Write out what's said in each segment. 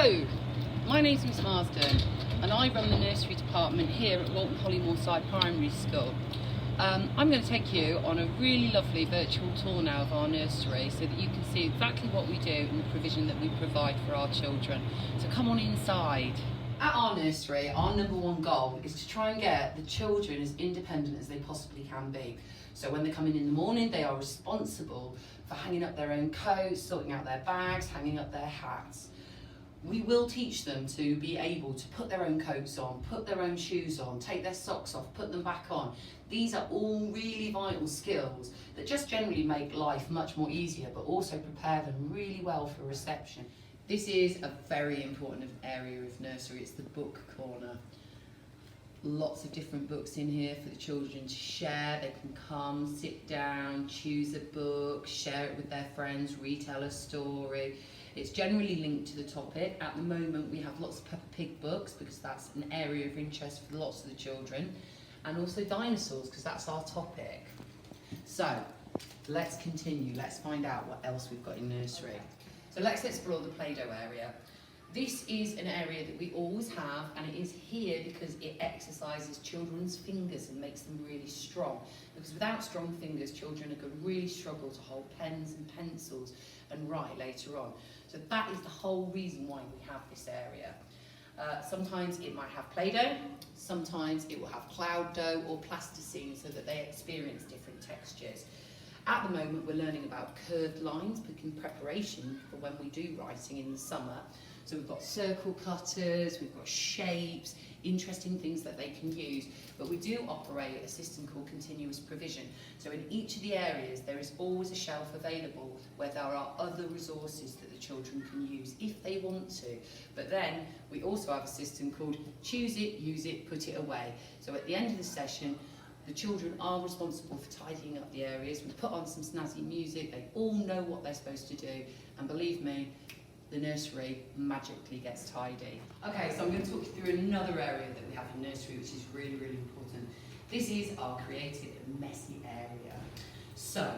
Hello, my name's Miss Marsden and I run the nursery department here at Walton Hollymoorside Primary School. I'm going to take you on a really lovely virtual tour now of our nursery so that you can see exactly what we do and the provision that we provide for our children. So come on inside. At our nursery, our #1 goal is to try and get the children as independent as they possibly can be. So when they come in the morning, they are responsible for hanging up their own coats, sorting out their bags, hanging up their hats. We will teach them to be able to put their own coats on, put their own shoes on, take their socks off, put them back on. These are all really vital skills that just generally make life much more easier, but also prepare them really well for reception. This is a very important area of nursery. It's the book corner. Lots of different books in here for the children to share. They can come, sit down, choose a book, share it with their friends, retell a story. It's generally linked to the topic. At the moment we have lots of Peppa Pig books because that's an area of interest for lots of the children, and also dinosaurs because that's our topic. So let's continue, let's find out what else we've got in nursery. So let's explore the Play-Doh area. This is an area that we always have, and it is here because it exercises children's fingers and makes them really strong. Because without strong fingers, children are going to really struggle to hold pens and pencils and write later on. So that is the whole reason why we have this area. Sometimes it might have Play-Doh, sometimes it will have cloud dough or plasticine so that they experience different textures. At the moment we're learning about curved lines in preparation for when we do writing in the summer. So we've got circle cutters, we've got shapes, interesting things that they can use, but we do operate a system called continuous provision. So in each of the areas there is always a shelf available where there are other resources that the children can use if they want to. But then we also have a system called choose it, use it, put it away. So at the end of the session, the children are responsible for tidying up the areas. We put on some snazzy music, they all know what they're supposed to do, and believe me, the nursery magically gets tidy. Okay, so I'm going to talk you through another area that we have in nursery which is really, really important. This is our creative and messy area. So,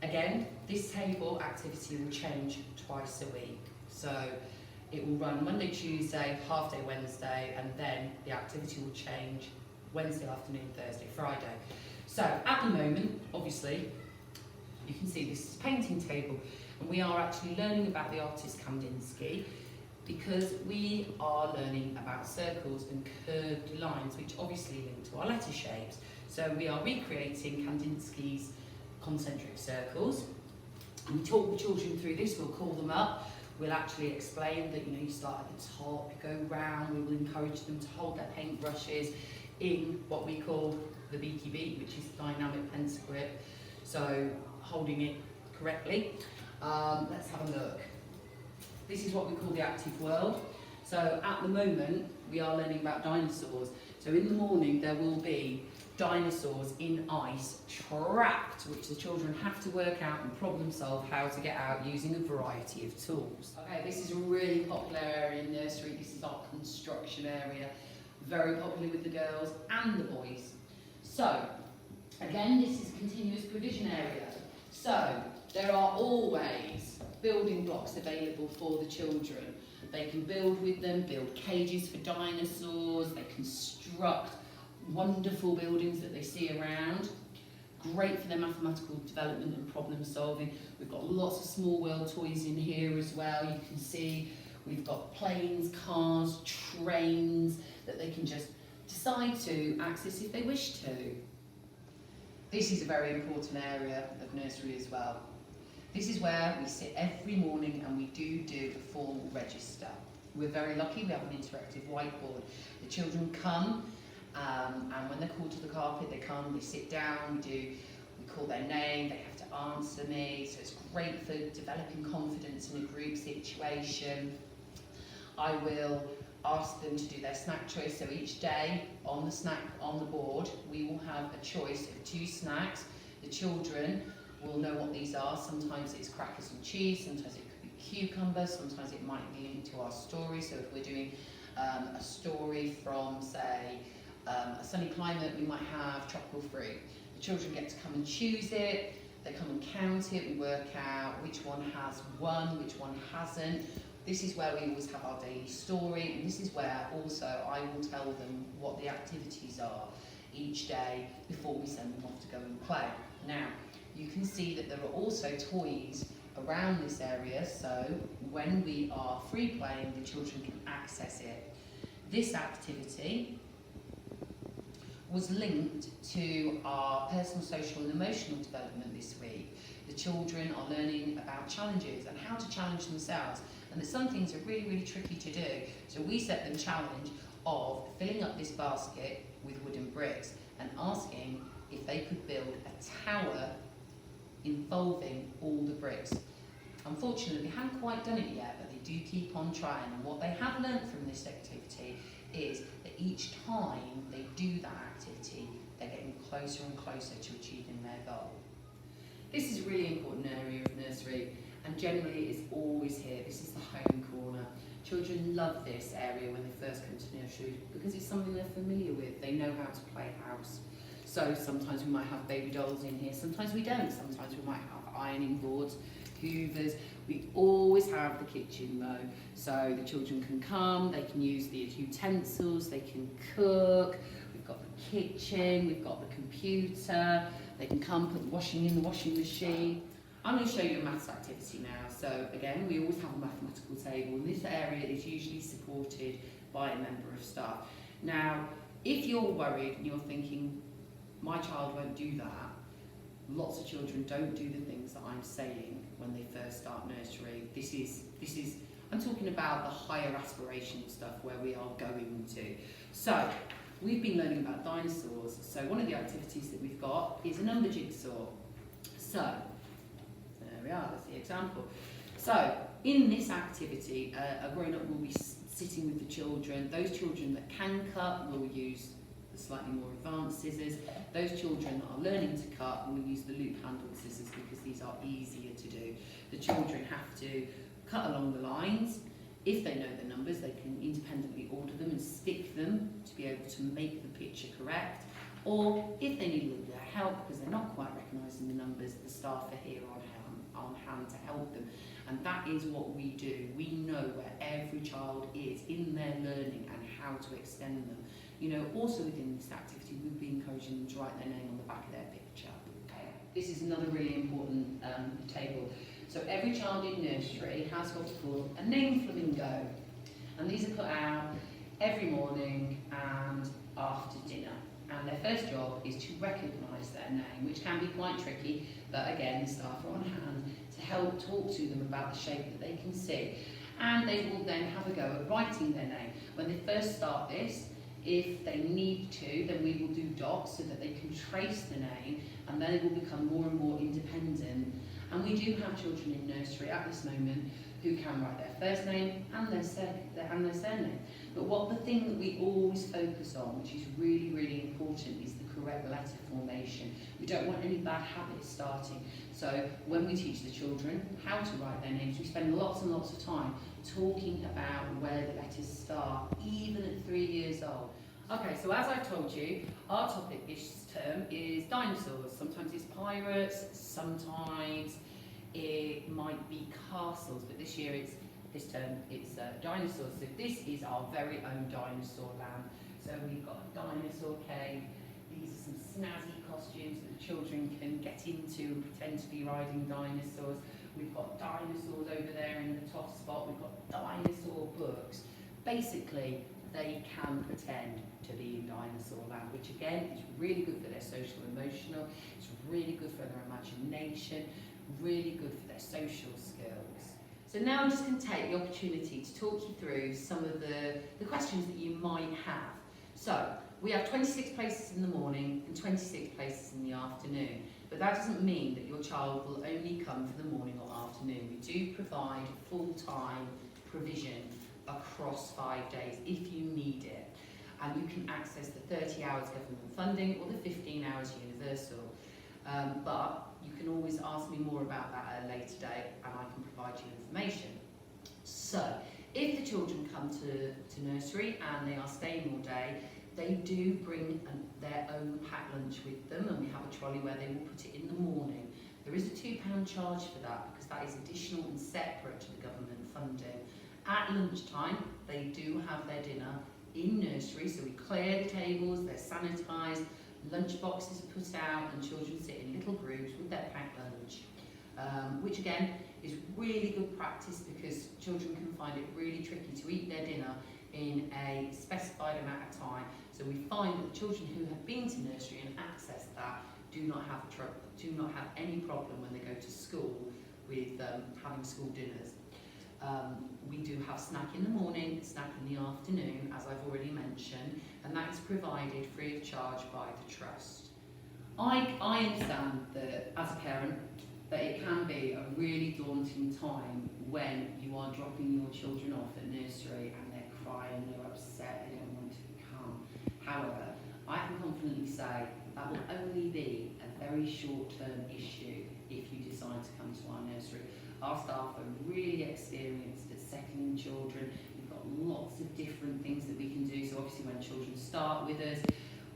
again, this table activity will change twice a week. So, it will run Monday, Tuesday, half day Wednesday, and then the activity will change Wednesday afternoon, Thursday, Friday. So, at the moment, obviously, you can see this is a painting table. And we are actually learning about the artist Kandinsky because we are learning about circles and curved lines, which obviously link to our letter shapes. So we are recreating Kandinsky's concentric circles. And we talk the children through this, we'll call them up. We'll actually explain that, you start at the top, you go round, we will encourage them to hold their paintbrushes in what we call the beaky beat, which is dynamic pencil grip. So holding it correctly. Let's have a look. This is what we call the active world. So at the moment we are learning about dinosaurs. So in the morning there will be dinosaurs in ice trapped, which the children have to work out and problem solve how to get out using a variety of tools. Okay, this is a really popular area in nursery. This is our construction area. Very popular with the girls and the boys. So again, this is a continuous provision area. So there are always building blocks available for the children. They can build with them, build cages for dinosaurs, they construct wonderful buildings that they see around. Great for their mathematical development and problem solving. We've got lots of small world toys in here as well. You can see we've got planes, cars, trains that they can just decide to access if they wish to. This is a very important area of nursery as well. This is where we sit every morning and we do a formal register. We're very lucky, we have an interactive whiteboard. The children come and when they're called to the carpet, they come, they sit down, we call their name, they have to answer me, so it's great for developing confidence in a group situation. I will ask them to do their snack choice, so each day on the board we will have a choice of 2 snacks. The children will know what these are. Sometimes it's crackers and cheese, sometimes it could be cucumber, sometimes it might be linked to our story. So if we're doing a story from, say, a sunny climate, we might have tropical fruit. The children get to come and choose it, they come and count it, we work out which one has won, which one hasn't. this is where we always have our daily story, and this is where also I will tell them what the activities are each day before we send them off to go and play. Now, you can see that there are also toys around this area, so when we are free playing, the children can access it. This activity was linked to our personal, social and emotional development this week. The children are learning about challenges and how to challenge themselves, and that some things are really, really tricky to do. So we set them challenge of filling up this basket with wooden bricks and asking if they could build a tower involving all the bricks. Unfortunately, they haven't quite done it yet, but they do keep on trying, and what they have learnt from this activity is that each time they do that activity, they're getting closer and closer to achieving their goal. This is a really important area of nursery, and generally it's always here. This is the home corner. Children love this area when they first come to nursery because it's something they're familiar with. They know how to play house. So sometimes we might have baby dolls in here, sometimes we don't. Sometimes we might have ironing boards, hoovers. We always have the kitchen though, so the children can come, they can use the utensils, they can cook. We've got the kitchen, we've got the computer, they can come put the washing in the washing machine. I'm going to show you a maths activity now. So again, we always have a mathematical table, and this area is usually supported by a member of staff. Now, if you're worried and you're thinking, my child won't do that, lots of children don't do the things that I'm saying when they first start nursery. This is I'm talking about the higher aspirational stuff where we are going to. So, we've been learning about dinosaurs. So one of the activities that we've got is a number jigsaw. So, there we are, that's the example. So, in this activity, a grown-up will be sitting with the children. Those children that can cut will use the slightly more advanced scissors. Those children that are learning to cut will use the loop-handled scissors because these are easier to do. The children have to cut along the lines. If they know the numbers, they can independently order them and stick them to be able to make the picture correct. Or if they need a little bit of help because they're not quite recognising the numbers, the staff are here on hand to help them. And that is what we do. We know where every child is in their learning and how to extend them. You know, also within this activity, we'll be encouraging them to write their name on the back of their picture. This is another really important table. So every child in nursery has what's called a name flamingo. And these are put out every morning and after dinner. And their first job is to recognise their name, which can be quite tricky, but again, the staff are on hand to help talk to them about the shape that they can see. And they will then have a go at writing their name. When they first start this, if they need to, then we will do dots so that they can trace the name, and then they will become more and more independent. And we do have children in nursery at this moment who can write their first name and their surname. But the thing that we always focus on, which is really, really important, is the correct letter formation. We don't want any bad habits starting. So when we teach the children how to write their names, we spend lots and lots of time talking about where the letters start, even at 3 years old. Okay, so as I've told you, our topic this term is dinosaurs. Sometimes it's pirates, sometimes it might be castles, but this term it's dinosaurs. So this is our very own dinosaur land. So we've got a dinosaur cave. These are some snazzy costumes that the children can get into and pretend to be riding dinosaurs. We've got dinosaurs over there in the top spot. We've got dinosaur books. Basically, they can pretend to be in dinosaur land, which again is really good for their social and emotional. It's really good for their imagination, really good for their social skills. So now I'm just going to take the opportunity to talk you through some of the questions that you might have. So we have 26 places in the morning and 26 places in the afternoon, but that doesn't mean that your child will only come for the morning or afternoon. We do provide full-time provision across 5 days if you need it, and you can access the 30 hours government funding or the 15 hours universal, but you can always ask me more about that at a later date and I can provide you information. So if the children come to nursery and they are staying all day, they do bring their own packed lunch with them, and we have a trolley where they will put it in the morning. There is a £2 charge for that because that is additional and separate to the government funding. At lunchtime, they do have their dinner in nursery, so we clear the tables, they're sanitised, lunch boxes are put out, and children sit in little groups with their packed lunch, which again is really good practice because children can find it really tricky to eat their dinner in a specified amount of time. So we find that the children who have been to nursery and accessed that do not have any problem when they go to school with having school dinners. We do have snack in the morning, snack in the afternoon, as I've already mentioned, and that is provided free of charge by the Trust. I understand that as a parent that it can be a really daunting time when you are dropping your children off at nursery and they're crying, they're upset, they don't want to come. However, I can confidently say that will only be a very short-term issue if you decide to come to our nursery. Our staff are really experienced at settling children. We've got lots of different things that we can do. So obviously when children start with us,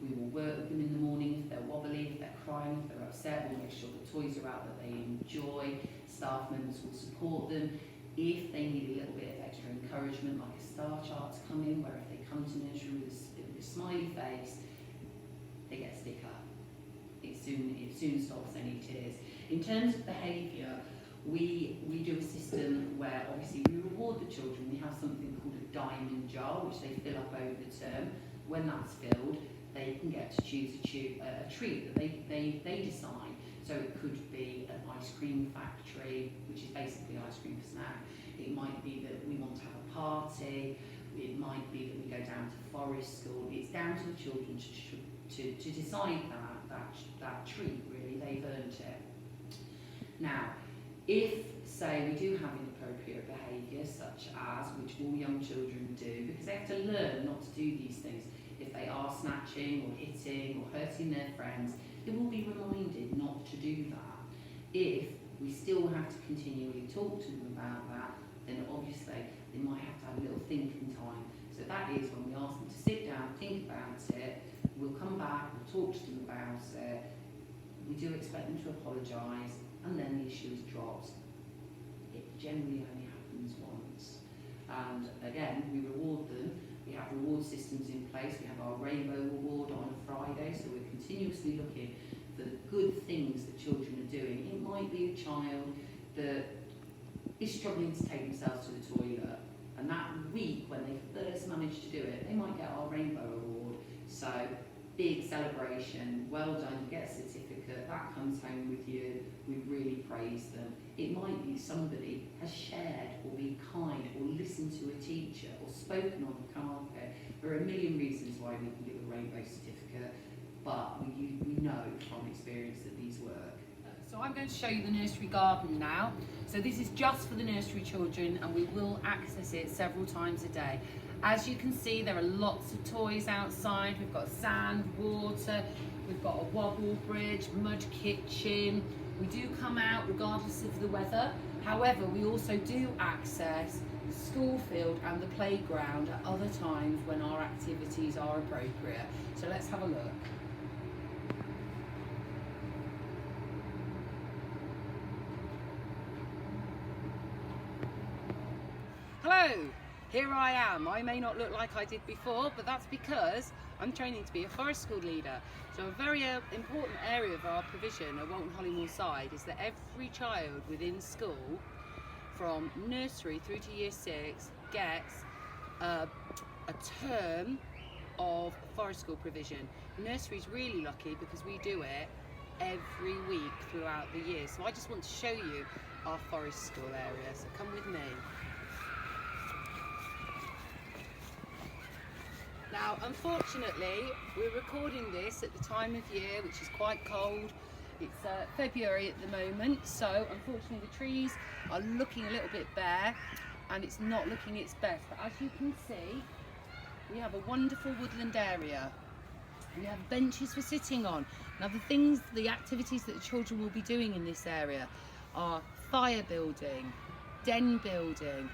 we will work with them in the morning if they're wobbly, if they're crying, if they're upset. We'll make sure the toys are out that they enjoy. Staff members will support them. If they need a little bit of extra encouragement, like a star chart to come in, where if they come to nursery with a smiley face, they get a sticker. It soon stops any tears. In terms of behaviour, we do a system where obviously we reward the children. We have something called a diamond jar, which they fill up over the term. When that's filled, they can get to choose a treat that they decide. So it could be an ice cream factory, which is basically ice cream for snack. It might be that we want to have a party. It might be that we go down to forest school. It's down to the children to decide that treat, really. They've earned it. Now, if, say, we do have inappropriate behaviour, such as, which all young children do, because they have to learn not to do these things, if they are snatching or hitting or hurting their friends, they will be reminded not to do that. If we still have to continually talk to them about that, then obviously they might have to have a little thinking time. So that is when we ask them to sit down, think about it, we'll come back, we'll talk to them about it, we do expect them to apologise, and then the issue is dropped. It generally only happens once. And again, we reward them. We have reward systems in place. We have our rainbow reward on a Friday, so we're continuously looking for the good things that children are doing. It might be a child that is struggling to take themselves to the toilet, and that week when they first manage to do it, they might get our rainbow award. So big celebration, well done, you get a certificate, that comes home with you, we really praise them. It might be somebody has shared or been kind or listened to a teacher or spoken on the carpet. There are a million reasons why we can give a rainbow certificate, but we know from experience that these work. So I'm going to show you the nursery garden now. So this is just for the nursery children, and we will access it several times a day. As you can see, there are lots of toys outside. We've got sand, water, we've got a wobble bridge, mud kitchen. We do come out regardless of the weather. However, we also do access the school field and the playground at other times when our activities are appropriate. So let's have a look. Hello! Here I am. I may not look like I did before, but that's because I'm training to be a forest school leader. So a very important area of our provision at Walton Hollymore Side is that every child within school, from nursery through to year 6, gets a term of forest school provision. Nursery is really lucky because we do it every week throughout the year. So I just want to show you our forest school area. So come with me. Now, unfortunately, we're recording this at the time of year, which is quite cold. It's February at the moment, so unfortunately the trees are looking a little bit bare and it's not looking its best. But as you can see, we have a wonderful woodland area. We have benches for sitting on. Now, the activities that the children will be doing in this area are fire building, den building,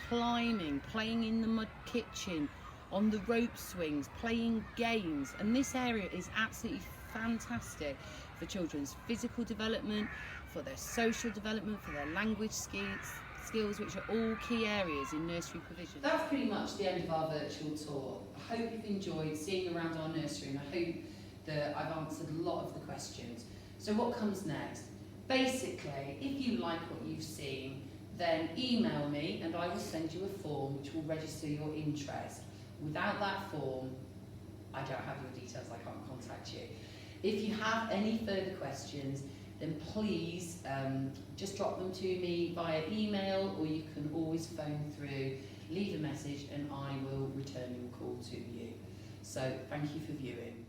climbing, playing in the mud kitchen, on the rope swings, playing games. And this area is absolutely fantastic for children's physical development, for their social development, for their language skills, which are all key areas in nursery provision. That's pretty much the end of our virtual tour. I hope you've enjoyed seeing around our nursery, and I hope that I've answered a lot of the questions. So what comes next? Basically, if you like what you've seen, then email me and I will send you a form which will register your interest. Without that form, I don't have your details, I can't contact you. If you have any further questions, then please just drop them to me via email, or you can always phone through, leave a message and I will return your call to you. So thank you for viewing.